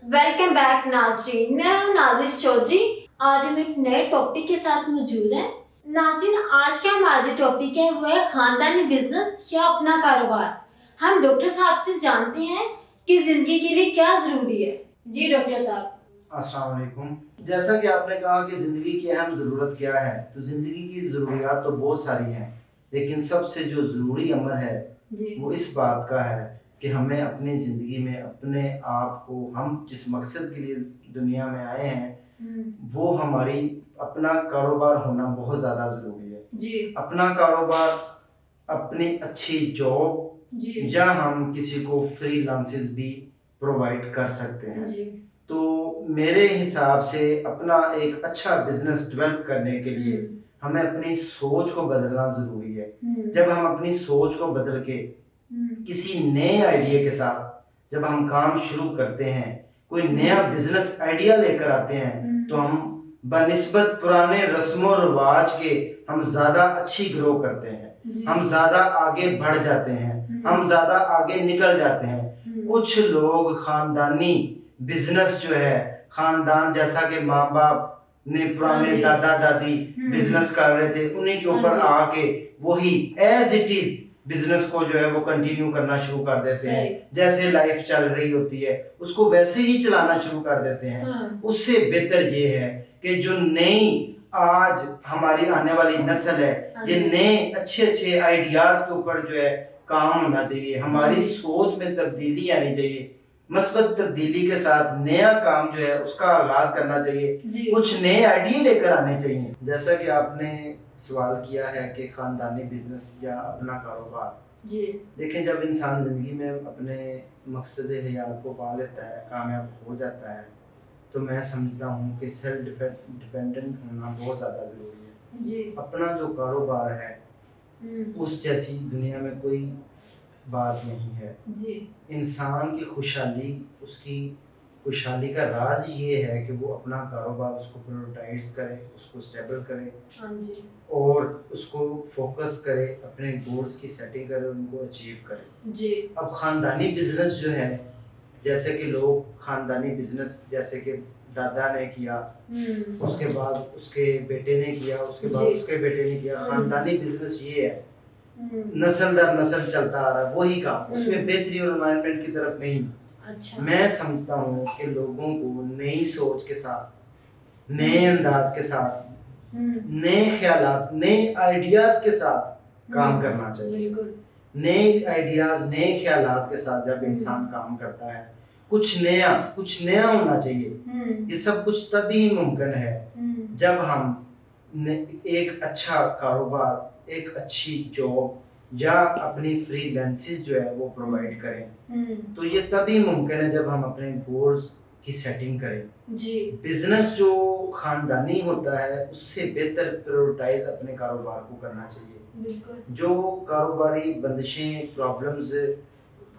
Welcome back नाजरीन, मैं हूं नाजिश चौधरी। आज हम एक नए टॉपिक के साथ मौजूद हैं। नाजरीन, आज का हमारा जो टॉपिक है वो है खानदानी बिजनेस या अपना कारोबार। हम डॉक्टर साहब से जानते हैं कि जिंदगी के लिए क्या जरूरी है। जी डॉक्टर साहब। अस्सलाम वालेकुम। जैसा कि आपने कहा कि ज़िंदगी की अहम ज़रूरत क्या है, तो ज़िंदगी की ज़रूरियात तो बहुत सारी हैं, लेकिन सबसे जो ज़रूरी अमर है वो इस बात का है कि हमें अपनी ज़िंदगी में अपने आप को, हम जिस मकसद के लिए दुनिया में आए हैं, वो हमारी अपना कारोबार होना बहुत ज़्यादा ज़रूरी है। जी। अपना कारोबार, अपनी अच्छी जॉब, या हम किसी को फ्रीलांसेस भी प्रोवाइड कर सकते हैं। तो मेरे हिसाब से अपना एक अच्छा बिजनेस डेवलप करने के लिए हमें अपनी सोच को बदलना ज़रूरी है। जब हम अपनी सोच को बदल के किसी नए आइडिया के साथ जब हम काम शुरू करते हैं, कोई नया बिजनेस आइडिया लेकर आते हैं, तो हम बनिस्बत पुराने रस्मों रिवाज के हम ज़्यादा अच्छी ग्रो करते हैं, हम ज़्यादा आगे बढ़ जाते हैं, हम ज़्यादा आगे निकल जाते हैं। कुछ लोग खानदानी बिजनेस जो है, खानदान जैसा कि माँ बाप ने पुराने दादा दादी बिजनेस कर रहे थे, उन्हीं के ऊपर आके वही एज इट इज बिजनेस को जो है वो कंटिन्यू करना शुरू कर देते हैं। जैसे लाइफ चल रही होती है उसको वैसे ही चलाना शुरू कर देते हैं। उससे बेहतर ये है कि जो नई आज हमारी आने वाली नस्ल है, ये नए अच्छे अच्छे आइडियाज के ऊपर जो है काम होना चाहिए। हमारी सोच में तब्दीली आनी चाहिए, मस्बत तब्दीली के साथ नया काम जो है उसका आगाज करना चाहिए, कुछ नए आइडिया लेकर आने चाहिए। जैसा कि आपने सवाल किया है कि खानदानी बिजनेस या अपना कारोबार, देखें जब इंसान जिंदगी में अपने मकसद हयात को पा लेता है, कामयाब हो जाता है, तो मैं समझता हूँ कि सेल्फ डिपेंडेंट होना बहुत ज़्यादा ज़रूरी है। अपना जो कारोबार है उस जैसी दुनिया में कोई बात नहीं है। इंसान की खुशहाली, उसकी खुशहाली का राज ये है कि वो अपना कारोबार उसको प्रायोरिटाइज करे, उसको स्टेबल करे और उसको फोकस करे, अपने गोल्स की सेटिंग करे, उनको अचीव करे। अब खानदानी बिजनेस जो है, जैसे कि लोग खानदानी बिजनेस जैसे कि दादा ने किया, उसके बाद उसके बेटे ने किया, उसके बाद उसके बेटे ने किया, खानदानी बिजनेस ये है नस्ल दर नस्ल चलता आ रहा है, वही काम, उसमें बेहतरी और एनवायरनमेंट की तरफ नहीं। अच्छा। मैं समझता हूँ कि लोगों को नई सोच के साथ, नए अंदाज के साथ, नए ख्यालात, नए आइडियाज के साथ काम करना चाहिए। नए आइडियाज, नए ख्यालात के साथ जब इंसान काम करता है, कुछ नया होना चाहिए। ये सब कुछ तभी मुमकिन है जब हम एक अच्छा कारोबार, एक अच्छी जॉब या अपनी फ्रीलांसेस जो है वो प्रोवाइड करें। तो ये तभी मुमकिन है जब हम अपने गोल्स की सेटिंग करें। बिजनेस जो खानदानी होता है उससे बेहतर प्रायोरिटाइज अपने कारोबार को करना चाहिए। जो कारोबारी बंदिशें, प्रॉब्लम्स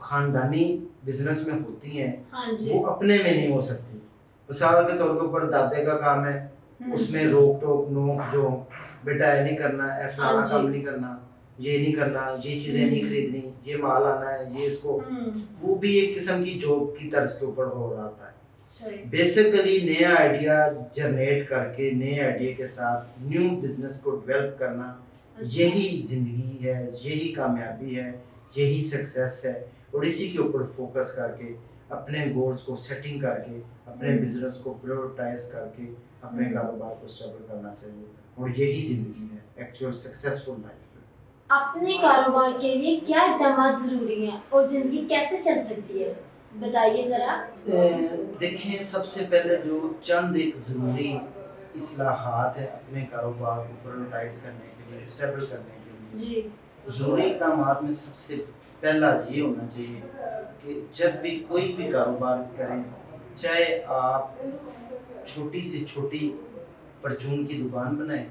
खानदानी बिजनेस में होती हैं, वो अपने में नहीं हो सकती। मिसाल के तौर के ऊपर दादे का काम है, उसमें रोक टोक, नोक जो बेटा ये नहीं करना, फलाना काम नहीं करना, ये नहीं करना, ये चीजें नहीं खरीदनी, ये माल आना है, ये इसको, वो भी एक किस्म की जॉब की तर्ज के ऊपर हो रहा है। बेसिकली नया आइडिया जनरेट करके नए आइडिया के साथ न्यू बिजनेस को डेवलप करना, यही जिंदगी है, यही कामयाबी है, यही सक्सेस है। और इसी के ऊपर फोकस करके अपने गोल्स को सेटिंग करके अपने बिजनेस को प्रायोरिटाइज करके अपने कारोबार को स्टेबल करना चाहिए, और यही जिंदगी है एक्चुअल सक्सेसफुल लाइफ। अपने कारोबार के लिए क्या इक़दाम जरूरी हैं और जिंदगी कैसे चल सकती है, बताइए जरा। देखें, सबसे पहले जो चंद एक ज़रूरी इस्लाहात है अपने कारोबार को प्रायोरिटाइज करने के लिए, स्टेबल करने के लिए, ज़रूरी इक़दाम में सबसे पहला ये होना चाहिए कि जब भी कोई भी कारोबार करें, चाहे आप छोटी से छोटी परचून की दुकान बनाएं,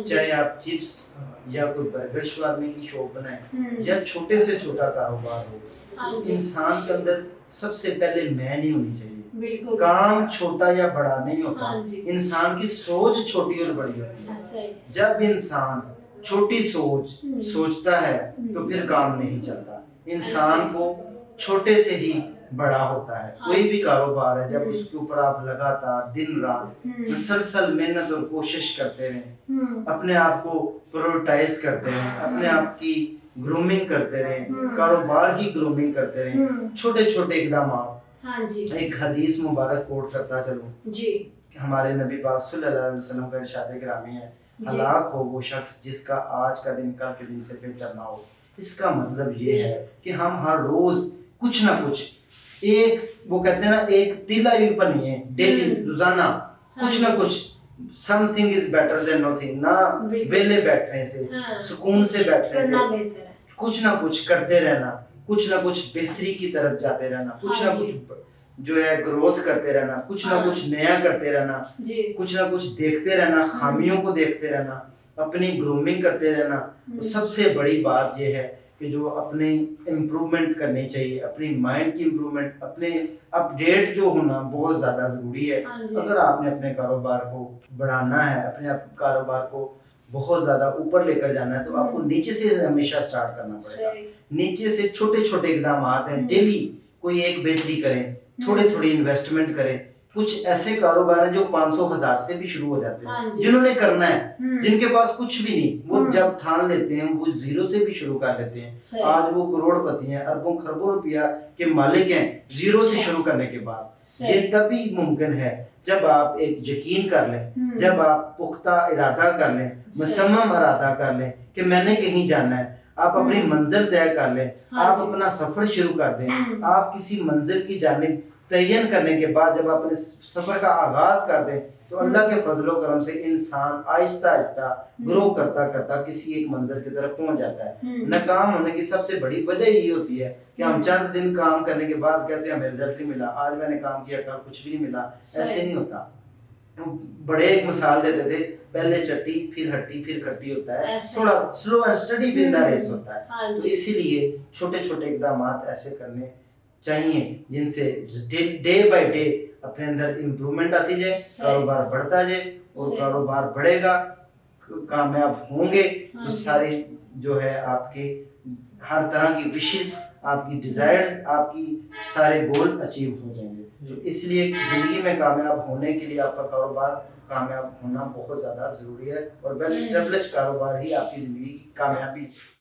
चाहे आप चिप्स या कोई बर्गर शवारमे की शॉप बनाएं, या छोटे से छोटा कारोबार हो, उस इंसान के अंदर सबसे पहले मैं नहीं होनी चाहिए। काम छोटा या बड़ा नहीं होता, इंसान की सोच छोटी और बड़ी होती है। जब इंसान छोटी सोचता है तो फिर काम नहीं चलता। इंसान को छोटे से ही बड़ा होता है। हाँ कोई जी। भी कारोबार है, जब उसके ऊपर आप लगातार दिन रात मुसलसल मेहनत और कोशिश करते रहें, अपने आप को प्रायोरिटाइज करते रहें, अपने आप की ग्रूमिंग करते रहें, कारोबार की ग्रूमिंग करते रहें, छोटे छोटे इकदाम। हाँ जी। एक हदीस मुबारक कोट करता चलूं जी। हमारे नबी पाक सल्लल्लाहु अलैहि वसल्लम का इरशाद गिरामी है, हलाक हो वो शख्स जिसका आज का दिन कल के दिन से बेहतर ना हो। इसका मतलब ये है कि हम हर रोज कुछ ना कुछ, एक वो कहते हैं ना, एक तीला भी बनिए डेली, रोजाना कुछ ना कुछ, something is better than nothing. ना वेले बैठने से, सुकून से बैठने से, कुछ ना कुछ करते रहना, कुछ ना कुछ बेहतरी की तरफ जाते रहना, कुछ ना कुछ जो है ग्रोथ करते रहना, कुछ ना कुछ नया करते रहना, कुछ ना कुछ देखते रहना, खामियों को देखते रहना, अपनी ग्रूमिंग करते रहना। तो सबसे बड़ी बात यह है कि जो अपनी इम्प्रूवमेंट करनी चाहिए, अपनी माइंड की इम्प्रूवमेंट, अपने अपडेट जो होना बहुत ज़्यादा ज़रूरी है। अगर आपने अपने कारोबार को बढ़ाना है, अपने कारोबार को बहुत ज़्यादा ऊपर लेकर जाना है, तो आपको नीचे से हमेशा स्टार्ट करना पड़ेगा। नीचे से छोटे छोटे इकदाम हैं, डेली कोई एक बेहतरी करें, थोड़ी थोड़ी इन्वेस्टमेंट करें। कुछ ऐसे कारोबार हैं जो 500,000 से भी शुरू हो जाते हैं, जिन्होंने करना है, जिनके पास कुछ भी नहीं, वो जब ठान लेते हैं वो जीरो से भी शुरू कर लेते हैं। आज वो करोड़पति हैं, अरबों खरबों रुपया के मालिक हैं, जीरो से शुरू करने के बाद। ये तभी मुमकिन है जब आप एक यकीन कर लें, जब आप पुख्ता इरादा कर लें, मुसम्मम इरादा कर लें कि मैंने कहीं जाना है। आप अपनी मंजिल तय कर लें, आप अपना सफर शुरू कर दें। आप किसी मंजिल की जानिब तयन करने के बाद जब आप अपने सफर का आगाज कर दें, तो अल्लाह के फजलो करम से इंसान आहिस्ता आहिस्ता ग्रो करता करता किसी एक मंजिल की तरफ पहुंच जाता है। नाकाम होने की सबसे बड़ी वजह ये होती है कि हम चंद दिन काम करने के बाद कहते हैं हमें रिजल्ट नहीं मिला, आज मैंने काम किया कल कुछ भी नहीं मिला। ऐसे नहीं होता। बड़े एक मिसाल देते थे, पहले चट्टी फिर हट्टी फिर खट्टी होता है, थोड़ा slow and steady with the race होता है। तो इसीलिए छोटे छोटे इकदाम ऐसे करने चाहिए जिनसे डे बाय डे अपने अंदर इम्प्रूवमेंट आती जाए, कारोबार बढ़ता जाए, और कारोबार बढ़ेगा, कामयाब होंगे तो सारे जो है आपके हर तरह की विशेष, आपकी डिजायर्स, आपकी सारे गोल अचीव हो जाएंगे। तो इसलिए जिंदगी में कामयाब होने के लिए आपका कारोबार कामयाब होना बहुत ज़्यादा ज़रूरी है, और वेल एस्टेब्लिश कारोबार ही आपकी ज़िंदगी की कामयाबी